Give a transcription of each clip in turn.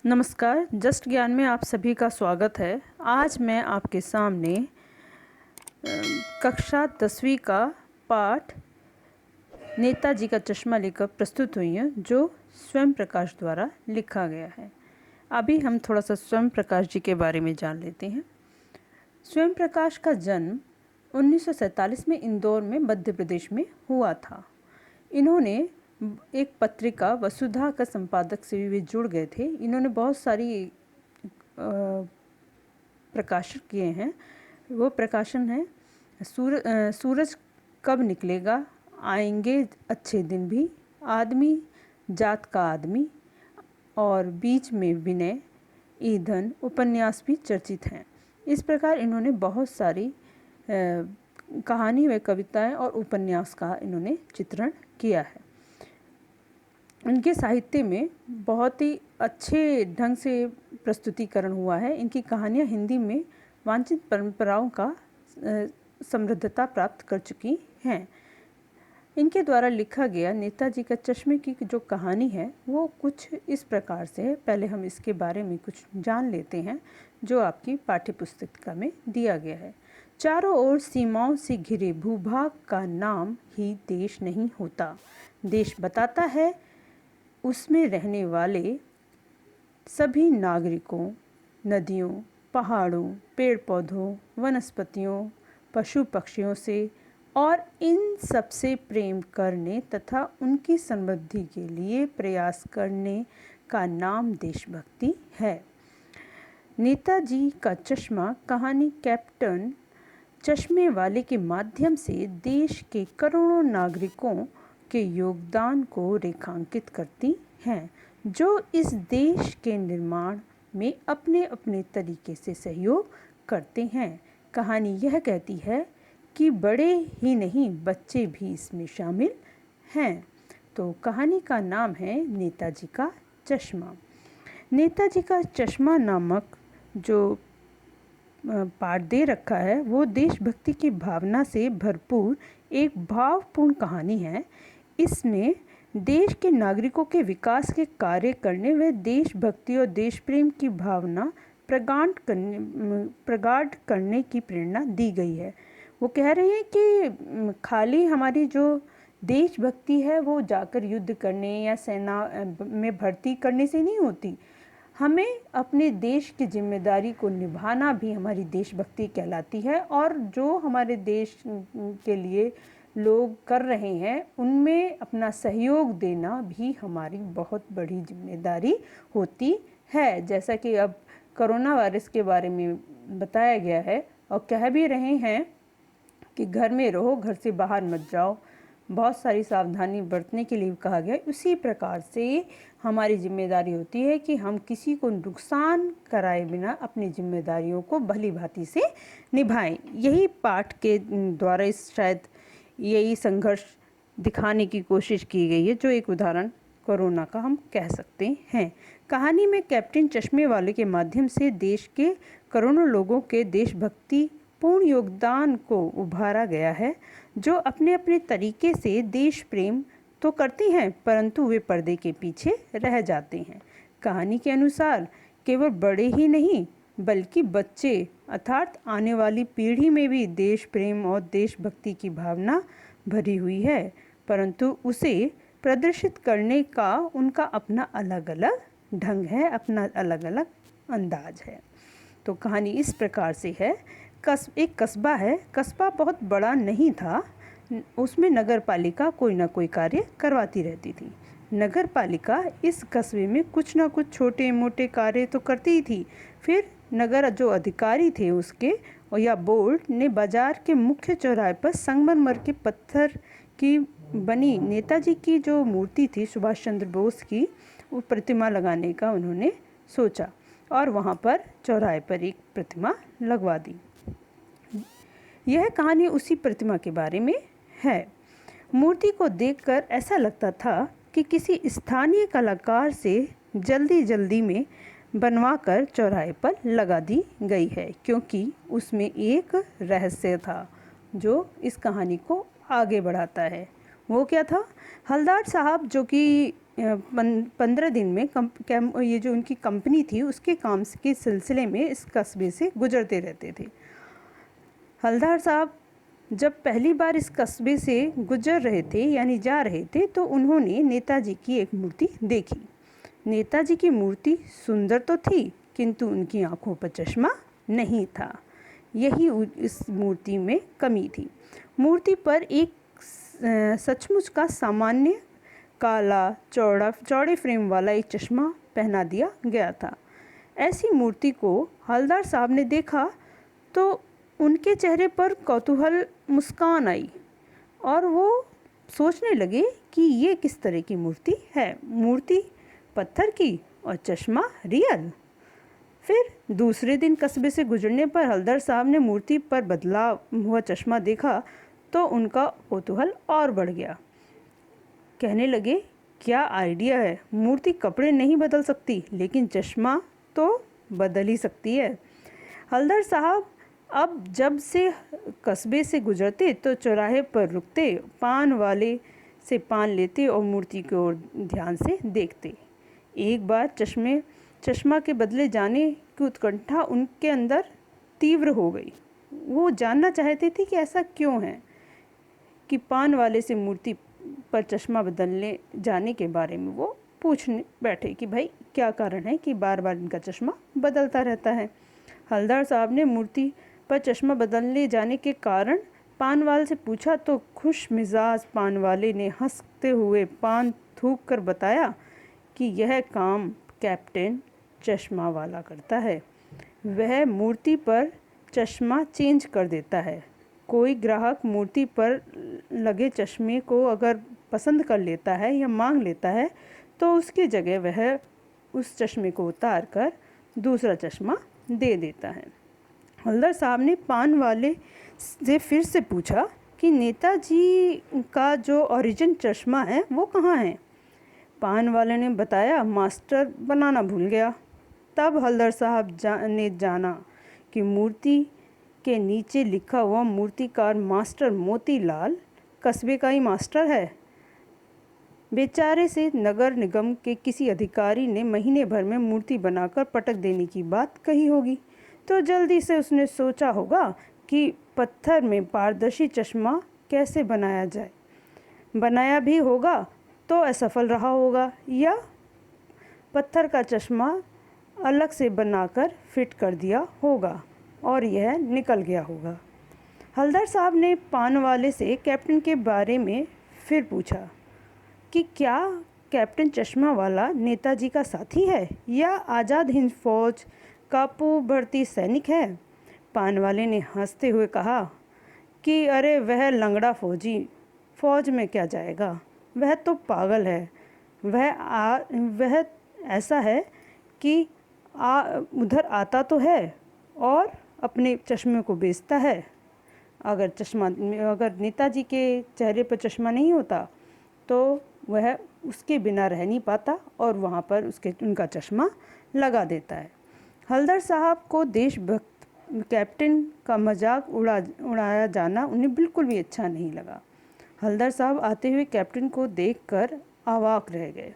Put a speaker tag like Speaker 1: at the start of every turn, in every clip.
Speaker 1: नमस्कार, जस्ट ज्ञान में आप सभी का स्वागत है। आज मैं आपके सामने कक्षा 10वीं का पाठ नेताजी का चश्मा लेकर प्रस्तुत हुई हूँ, जो स्वयं प्रकाश द्वारा लिखा गया है। अभी हम थोड़ा सा स्वयं प्रकाश जी के बारे में जान लेते हैं। स्वयं प्रकाश का जन्म 1947 में इंदौर में मध्य प्रदेश में हुआ था। इन्होंने एक पत्रिका वसुधा का संपादक से भी वे जुड़ गए थे। इन्होंने बहुत सारी प्रकाशन किए हैं। वो प्रकाशन है सूरज कब निकलेगा, आएंगे अच्छे दिन भी, आदमी जात का आदमी और बीच में विनय, ईंधन उपन्यास भी चर्चित हैं। इस प्रकार इन्होंने बहुत सारी कहानी व कविताएं और उपन्यास का इन्होंने चित्रण किया है। इनके साहित्य में बहुत ही अच्छे ढंग से प्रस्तुतिकरण हुआ है। इनकी कहानियाँ हिंदी में वांछित परंपराओं का समृद्धता प्राप्त कर चुकी हैं। इनके द्वारा लिखा गया नेताजी का चश्मे की जो कहानी है वो कुछ इस प्रकार से है। पहले हम इसके बारे में कुछ जान लेते हैं जो आपकी पाठ्य पुस्तिका में दिया गया है। चारों ओर सीमाओं से घिरे भूभाग का नाम ही देश नहीं होता। देश बताता है उसमें रहने वाले सभी नागरिकों, नदियों, पहाड़ों, पेड़ पौधों, वनस्पतियों, पशु पक्षियों से और इन सबसे प्रेम करने तथा उनकी समृद्धि के लिए प्रयास करने का नाम देशभक्ति है। नेताजी का चश्मा कहानी कैप्टन चश्मे वाले के माध्यम से देश के करोड़ों नागरिकों के योगदान को रेखांकित करती हैं, जो इस देश के निर्माण में अपने अपने तरीके से सहयोग करते हैं। कहानी यह कहती है कि बड़े ही नहीं बच्चे भी इसमें शामिल हैं। तो कहानी का नाम है नेताजी का चश्मा। नेताजी का चश्मा नामक जो पाठ दे रखा है वो देशभक्ति की भावना से भरपूर एक भावपूर्ण कहानी है। इसमें देश के नागरिकों के विकास के कार्य करने व देशभक्ति और देश प्रेम की भावना प्रगाढ़ करने की प्रेरणा दी गई है। वो कह रहे हैं कि खाली हमारी जो देशभक्ति है वो जाकर युद्ध करने या सेना में भर्ती करने से नहीं होती। हमें अपने देश की जिम्मेदारी को निभाना भी हमारी देशभक्ति कहलाती है, और जो हमारे देश के लिए लोग कर रहे हैं उनमें अपना सहयोग देना भी हमारी बहुत बड़ी जिम्मेदारी होती है। जैसा कि अब कोरोना वायरस के बारे में बताया गया है और कह भी रहे हैं कि घर में रहो, घर से बाहर मत जाओ, बहुत सारी सावधानी बरतने के लिए कहा गया। उसी प्रकार से हमारी जिम्मेदारी होती है कि हम किसी को नुकसान कराए बिना अपनी जिम्मेदारियों को भली भांति से निभाएं। यही पाठ के द्वारा शायद यही संघर्ष दिखाने की कोशिश की गई है, जो एक उदाहरण कोरोना का हम कह सकते हैं। कहानी में कैप्टन चश्मे वाले के माध्यम से देश के करोड़ों लोगों के देशभक्ति पूर्ण योगदान को उभारा गया है, जो अपने अपने तरीके से देश प्रेम तो करते हैं परंतु वे पर्दे के पीछे रह जाते हैं। कहानी के अनुसार केवल बड़े ही नहीं बल्कि बच्चे अर्थात आने वाली पीढ़ी में भी देश प्रेम और देशभक्ति की भावना भरी हुई है, परंतु उसे प्रदर्शित करने का उनका अपना अलग अलग ढंग है, अपना अलग अलग अंदाज है। तो कहानी इस प्रकार से है। एक कस्बा है। कस्बा बहुत बड़ा नहीं था, उसमें नगर पालिका कोई ना कोई कार्य करवाती रहती थी। नगर पालिका इस कस्बे में कुछ ना कुछ छोटे मोटे कार्य तो करती ही थी। फिर नगर जो अधिकारी थे उसके और या बोर्ड ने बाजार के मुख्य चौराहे पर संगमरमर के पत्थर की बनी नेताजी की जो मूर्ति थी, सुभाष चंद्र बोस की, वो प्रतिमा लगाने का उन्होंने सोचा और वहाँ पर चौराहे पर एक प्रतिमा लगवा दी। यह कहानी उसी प्रतिमा के बारे में है। मूर्ति को देखकर ऐसा लगता था कि किसी स्थानीय कलाकार से जल्दी जल्दी में बनवाकर चौराहे पर लगा दी गई है, क्योंकि उसमें एक रहस्य था जो इस कहानी को आगे बढ़ाता है। वो क्या था? हलदार साहब जो कि 15 दिन में ये जो उनकी कंपनी थी उसके काम के सिलसिले में इस कस्बे से गुजरते रहते थे। हवलदार साहब जब पहली बार इस कस्बे से गुजर रहे थे यानी जा रहे थे तो उन्होंने नेताजी की एक मूर्ति देखी। नेताजी की मूर्ति सुंदर तो थी किंतु उनकी आंखों पर चश्मा नहीं था। यही इस मूर्ति में कमी थी। मूर्ति पर एक सचमुच का सामान्य काला चौड़े फ्रेम वाला एक चश्मा पहना दिया गया था। ऐसी मूर्ति को हवलदार साहब ने देखा तो उनके चेहरे पर कौतूहल मुस्कान आई और वो सोचने लगे कि ये किस तरह की मूर्ति है। मूर्ति पत्थर की और चश्मा रियल। फिर दूसरे दिन कस्बे से गुजरने पर हवलदार साहब ने मूर्ति पर बदला हुआ चश्मा देखा तो उनका कौतूहल और बढ़ गया। कहने लगे, क्या आइडिया है, मूर्ति कपड़े नहीं बदल सकती लेकिन चश्मा तो बदल ही सकती है। हवलदार साहब अब जब से कस्बे से गुजरते तो चौराहे पर रुकते, पान वाले से पान लेते और मूर्ति की ओर ध्यान से देखते। एक बार चश्मा के बदले जाने की उत्कंठा उनके अंदर तीव्र हो गई। वो जानना चाहते थे कि ऐसा क्यों है कि पान वाले से मूर्ति पर चश्मा बदलने जाने के बारे में वो पूछने बैठे कि भाई क्या कारण है कि बार बार इनका चश्मा बदलता रहता है। हवलदार साहब ने मूर्ति पर चश्मा बदलने जाने के कारण पान वाले से पूछा तो खुश मिजाज पान वाले ने हंसते हुए पान थूक कर बताया कि यह काम कैप्टन चश्मा वाला करता है। वह मूर्ति पर चश्मा चेंज कर देता है। कोई ग्राहक मूर्ति पर लगे चश्मे को अगर पसंद कर लेता है या मांग लेता है तो उसकी जगह वह उस चश्मे को उतार कर दूसरा चश्मा दे देता है। हवलदार साहब ने पान वाले से फिर से पूछा कि नेताजी का जो ओरिजिन चश्मा है वो कहाँ है। पान वाले ने बताया, मास्टर बनाना भूल गया। तब हवलदार साहब ने जाना कि मूर्ति के नीचे लिखा हुआ मूर्तिकार मास्टर मोतीलाल कस्बे का ही मास्टर है। बेचारे से नगर निगम के किसी अधिकारी ने महीने भर में मूर्ति बनाकर पटक देने की बात कही होगी तो जल्दी से उसने सोचा होगा कि पत्थर में पारदर्शी चश्मा कैसे बनाया जाए। बनाया भी होगा तो असफल रहा होगा या पत्थर का चश्मा अलग से बनाकर फिट कर दिया होगा और यह निकल गया होगा। हवलदार साहब ने पान वाले से कैप्टन के बारे में फिर पूछा कि क्या कैप्टन चश्मा वाला नेताजी का साथी है या आज़ाद हिंद फौज का पूर्व भर्ती सैनिक है। पान वाले ने हंसते हुए कहा कि अरे वह लंगड़ा फौजी फौज में क्या जाएगा, वह तो पागल है। वह ऐसा है कि उधर आता तो है और अपने चश्मे को बेचता है। अगर नेताजी के चेहरे पर चश्मा नहीं होता तो वह उसके बिना रह नहीं पाता और वहाँ पर उनका चश्मा लगा देता है। हवलदार साहब को देशभक्त कैप्टन का मजाक उड़ाया जाना उन्हें बिल्कुल भी अच्छा नहीं लगा। हवलदार साहब आते हुए कैप्टन को देखकर अवाक रह गए।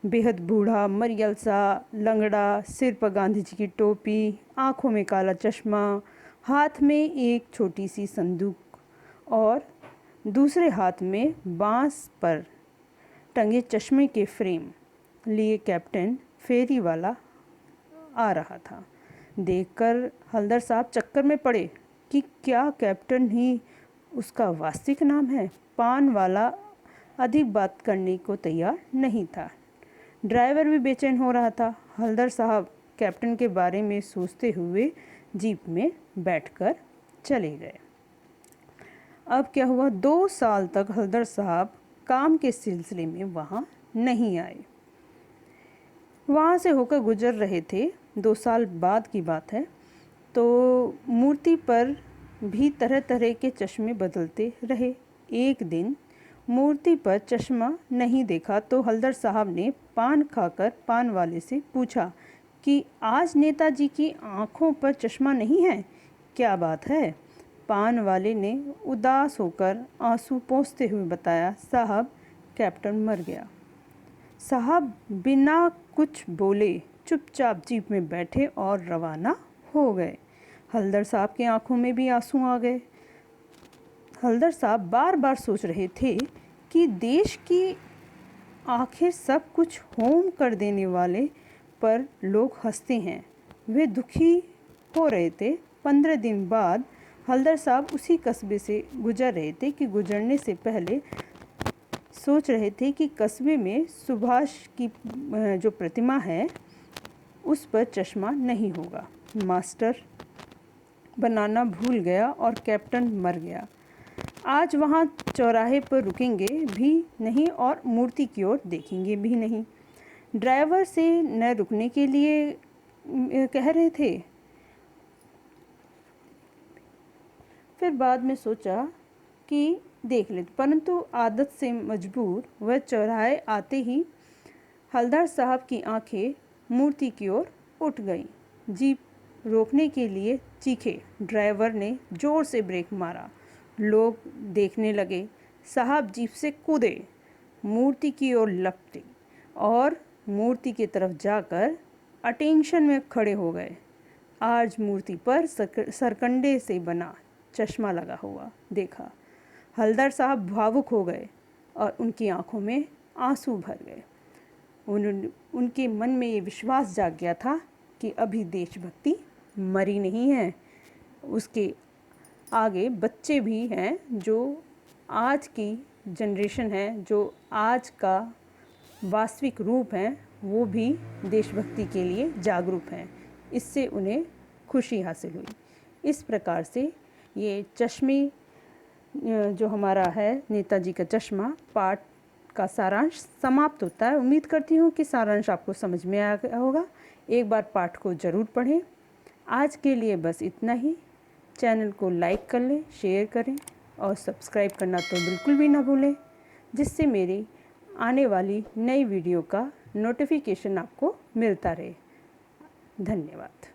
Speaker 1: बेहद बूढ़ा, मरियल सा, लंगड़ा, सिर पर गांधी जी की टोपी, आँखों में काला चश्मा, हाथ में एक छोटी सी संदूक और दूसरे हाथ में बांस पर टंगे चश्मे के फ्रेम लिए कैप्टन फेरी वाला आ रहा था। देखकर हवलदार साहब चक्कर में पड़े कि क्या कैप्टन ही उसका वास्तविक नाम है। पान वाला अधिक बात करने को तैयार नहीं था। ड्राइवर भी बेचैन हो रहा था। हवलदार साहब कैप्टन के बारे में सोचते हुए जीप में बैठकर चले गए। अब क्या हुआ, 2 साल तक हवलदार साहब काम के सिलसिले में वहाँ नहीं आए। वहाँ से होकर गुजर रहे थे। 2 साल बाद की बात है। तो मूर्ति पर भी तरह तरह के चश्मे बदलते रहे। एक दिन मूर्ति पर चश्मा नहीं देखा तो हवलदार साहब ने पान खाकर पान वाले से पूछा कि आज नेताजी की आंखों पर चश्मा नहीं है, क्या बात है। पान वाले ने उदास होकर आंसू पोंछते हुए बताया, साहब कैप्टन मर गया। साहब बिना कुछ बोले चुपचाप जीप में बैठे और रवाना हो गए। हल्दर साहब की आंखों में भी आंसू आ गए। हल्दर साहब बार बार सोच रहे थे कि देश की आखिर सब कुछ होम कर देने वाले पर लोग हंसते हैं। वे दुखी हो रहे थे। 15 दिन बाद हल्दर साहब उसी कस्बे से गुजर रहे थे कि गुजरने से पहले सोच रहे थे कि कस्बे में सुभाष की जो प्रतिमा है उस पर चश्मा नहीं होगा। मास्टर बनाना भूल गया और कैप्टन मर गया। आज वहाँ चौराहे पर रुकेंगे भी नहीं और मूर्ति की ओर देखेंगे भी नहीं। ड्राइवर से न रुकने के लिए कह रहे थे। फिर बाद में सोचा कि देख ले, परंतु आदत से मजबूर वह चौराहे आते ही हल्दर साहब की आंखें मूर्ति की ओर उठ गईं। जीप रोकने के लिए चीखे। ड्राइवर ने जोर से ब्रेक मारा। लोग देखने लगे। साहब जीप से कूदे, मूर्ति की ओर लपटे और मूर्ति की तरफ जाकर अटेंशन में खड़े हो गए। आज मूर्ति पर सरकंडे से बना चश्मा लगा हुआ देखा। हल्दर साहब भावुक हो गए और उनकी आंखों में आंसू भर गए। उनके मन में ये विश्वास जाग गया था कि अभी देशभक्ति मरी नहीं है। उसके आगे बच्चे भी हैं, जो आज की जनरेशन है, जो आज का वास्तविक रूप है, वो भी देशभक्ति के लिए जागरूक हैं। इससे उन्हें खुशी हासिल हुई। इस प्रकार से ये चश्मे जो हमारा है नेताजी का चश्मा पाठ का सारांश समाप्त होता है। उम्मीद करती हूँ कि सारांश आपको समझ में आ गया होगा। एक बार पाठ को ज़रूर पढ़ें। आज के लिए बस इतना ही। चैनल को लाइक कर लें, शेयर करें और सब्सक्राइब करना तो बिल्कुल भी ना भूलें, जिससे मेरी आने वाली नई वीडियो का नोटिफिकेशन आपको मिलता रहे। धन्यवाद।